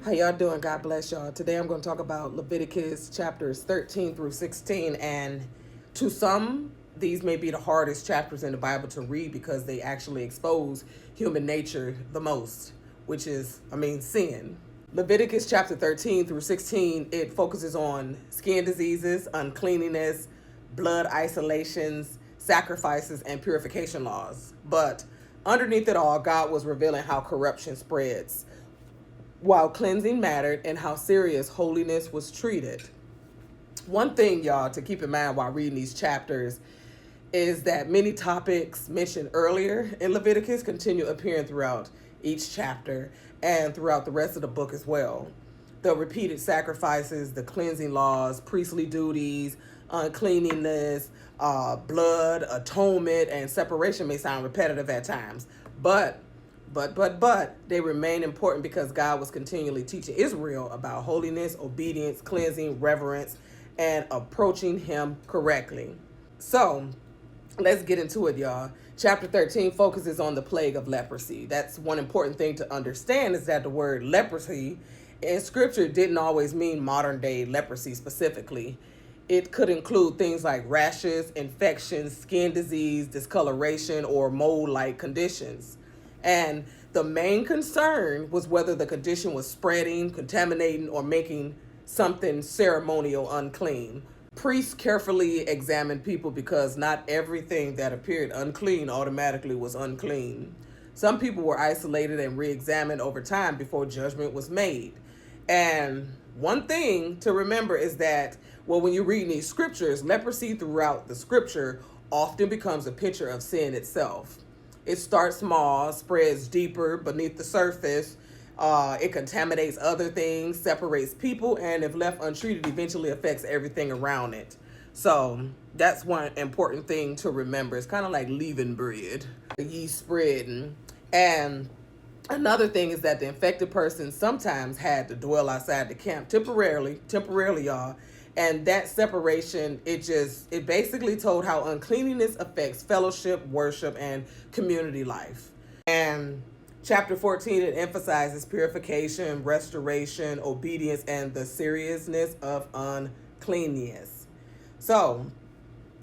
How y'all doing? God bless y'all. Today I'm going to talk about Leviticus chapters 13 through 16. And to some, these may be the hardest chapters in the Bible to read because they actually expose human nature the most, which is, sin. Leviticus chapter 13 through 16, it focuses on skin diseases, uncleanliness, blood isolations, sacrifices, and purification laws. But underneath it all, God was revealing how corruption spreads, while cleansing mattered, and how serious holiness was treated. One thing, y'all, to keep in mind while reading these chapters is that many topics mentioned earlier in Leviticus continue appearing throughout each chapter and throughout the rest of the book as well. The repeated sacrifices, the cleansing laws, priestly duties, uncleanliness, blood, atonement, and separation may sound repetitive at times, but they remain important because God was continually teaching Israel about holiness, obedience, cleansing, reverence, and approaching Him correctly. So let's get into it, y'all. Chapter 13 focuses on the plague of leprosy. That's one important thing to understand, is that the word leprosy in Scripture didn't always mean modern day leprosy specifically. It could include things like rashes, infections, skin disease, discoloration, or mold-like conditions. And the main concern was whether the condition was spreading, contaminating, or making something ceremonial unclean. Priests carefully examined people because not everything that appeared unclean automatically was unclean. Some people were isolated and re-examined over time before judgment was made. And one thing to remember is that, when you read these scriptures, leprosy throughout the scripture often becomes a picture of sin itself. It starts small, spreads deeper beneath the surface. It contaminates other things, separates people, and if left untreated, eventually affects everything around it. So that's one important thing to remember. It's kind of like leaven bread, the yeast spreading. And another thing is that the infected person sometimes had to dwell outside the camp temporarily, y'all. And that separation, it basically told how uncleanliness affects fellowship, worship, and community life. And chapter 14, it emphasizes purification, restoration, obedience, and the seriousness of uncleanness. So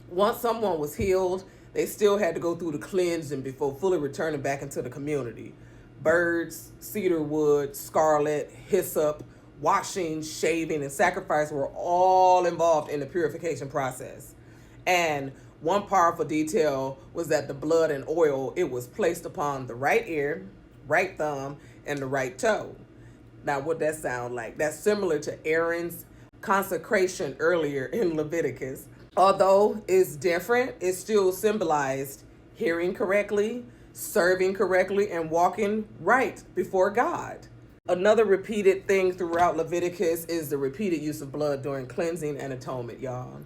once someone was healed, they still had to go through the cleansing before fully returning back into the community. Birds, cedar wood, scarlet, hyssop, washing, shaving, and sacrifice were all involved in the purification process. And one powerful detail was that the blood and oil, it was placed upon the right ear, right thumb, and the right toe. Now, what that sound like? That's similar to Aaron's consecration earlier in Leviticus. Although it's different, it still symbolized hearing correctly, serving correctly, and walking right before God. Another repeated thing throughout Leviticus is the repeated use of blood during cleansing and atonement, y'all.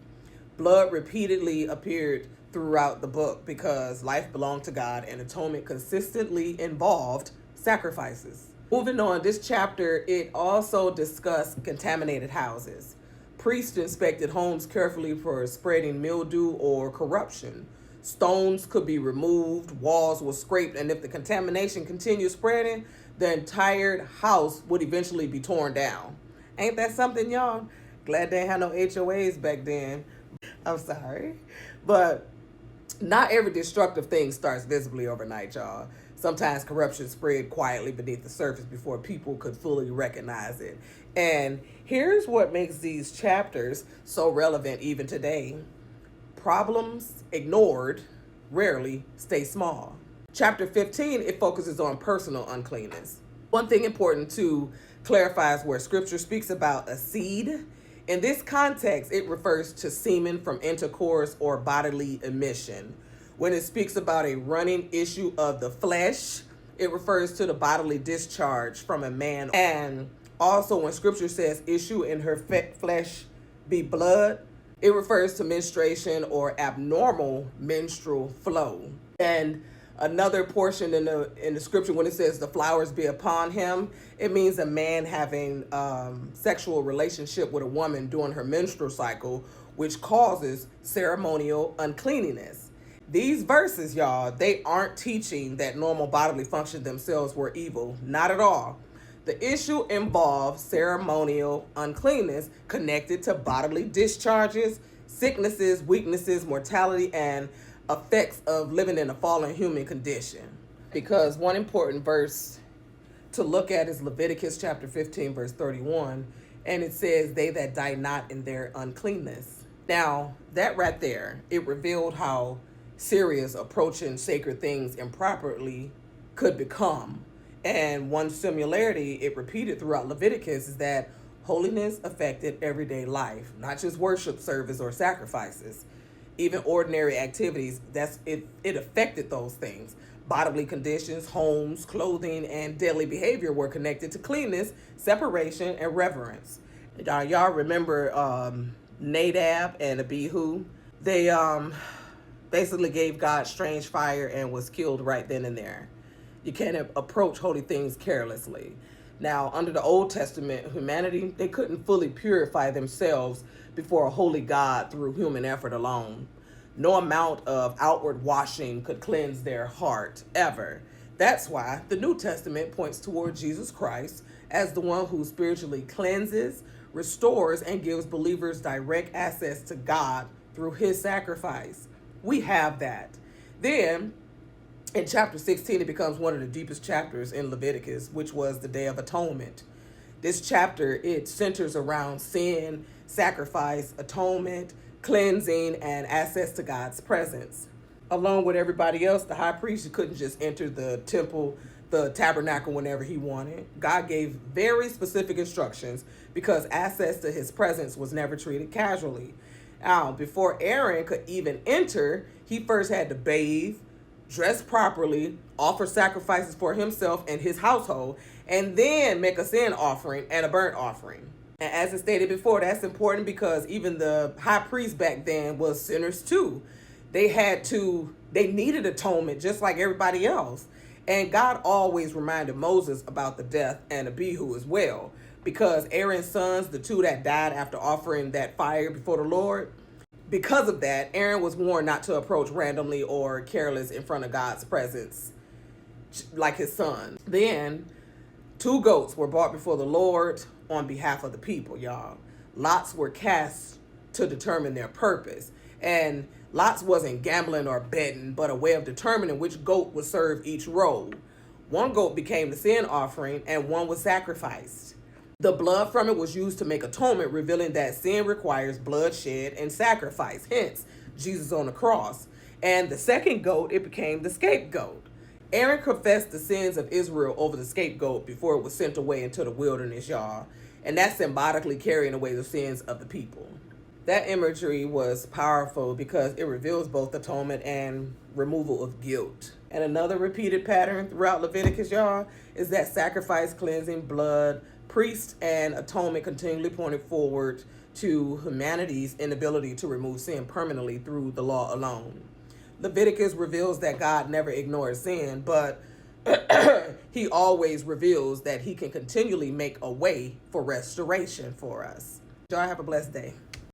Blood repeatedly appeared throughout the book because life belonged to God, and atonement consistently involved sacrifices. Moving on, this chapter, it also discussed contaminated houses. Priests inspected homes carefully for spreading mildew or corruption. Stones could be removed, walls were scraped, and if the contamination continued spreading, the entire house would eventually be torn down. Ain't that something, y'all? Glad they had no HOAs back then. I'm sorry. But not every destructive thing starts visibly overnight, y'all. Sometimes corruption spread quietly beneath the surface before people could fully recognize it. And here's what makes these chapters so relevant even today. Problems ignored rarely stay small. Chapter 15, it focuses on personal uncleanness. One thing important to clarify is where Scripture speaks about a seed. In this context, it refers to semen from intercourse or bodily emission. When it speaks about a running issue of the flesh, it refers to the bodily discharge from a man. And also when Scripture says issue in her flesh be blood, it refers to menstruation or abnormal menstrual flow. And another portion in the scripture, when it says the flowers be upon him, it means a man having sexual relationship with a woman during her menstrual cycle, which causes ceremonial uncleanliness. These verses, y'all, they aren't teaching that normal bodily functions themselves were evil. Not at all. The issue involves ceremonial uncleanness connected to bodily discharges, sicknesses, weaknesses, mortality, and effects of living in a fallen human condition. Because one important verse to look at is Leviticus chapter 15, verse 31, and it says, "They that die not in their uncleanness." Now, that right there, it revealed how serious approaching sacred things improperly could become. And one similarity it repeated throughout Leviticus is that holiness affected everyday life, not just worship service or sacrifices. Even ordinary activities, it affected those things. Bodily conditions, homes, clothing, and daily behavior were connected to cleanness, separation, and reverence. Y'all remember Nadab and Abihu? They basically gave God strange fire and was killed right then and there. You can't approach holy things carelessly. Now, under the Old Testament, humanity, they couldn't fully purify themselves before a holy God through human effort alone. No amount of outward washing could cleanse their heart, ever. That's why the New Testament points toward Jesus Christ as the one who spiritually cleanses, restores, and gives believers direct access to God through his sacrifice. We have that. Then, in chapter 16, it becomes one of the deepest chapters in Leviticus, which was the Day of Atonement. This chapter, it centers around sin, sacrifice, atonement, cleansing, and access to God's presence. Along with everybody else, the high priest couldn't just enter the temple, the tabernacle, whenever he wanted. God gave very specific instructions because access to his presence was never treated casually. Now, before Aaron could even enter, he first had to bathe, dress properly, offer sacrifices for himself and his household, and then make a sin offering and a burnt offering. And as I stated before, that's important because even the high priest back then was sinners too. They needed atonement just like everybody else. And God always reminded Moses about the death and Abihu as well, because Aaron's sons, the two that died after offering that fire before the Lord, because of that, Aaron was warned not to approach randomly or careless in front of God's presence like his son. Then 2 goats were brought before the Lord on behalf of the people, y'all. Lots were cast to determine their purpose. And lots wasn't gambling or betting, but a way of determining which goat would serve each role. 1 goat became the sin offering and 1 was sacrificed. The blood from it was used to make atonement, revealing that sin requires bloodshed and sacrifice, hence Jesus on the cross. And the 2nd goat, it became the scapegoat. Aaron confessed the sins of Israel over the scapegoat before it was sent away into the wilderness, y'all. And that's symbolically carrying away the sins of the people. That imagery was powerful because it reveals both atonement and removal of guilt. And another repeated pattern throughout Leviticus, y'all, is that sacrifice, cleansing, blood, priest, and atonement continually pointed forward to humanity's inability to remove sin permanently through the law alone. Leviticus reveals that God never ignores sin, but he always reveals that he can continually make a way for restoration for us. Y'all have a blessed day.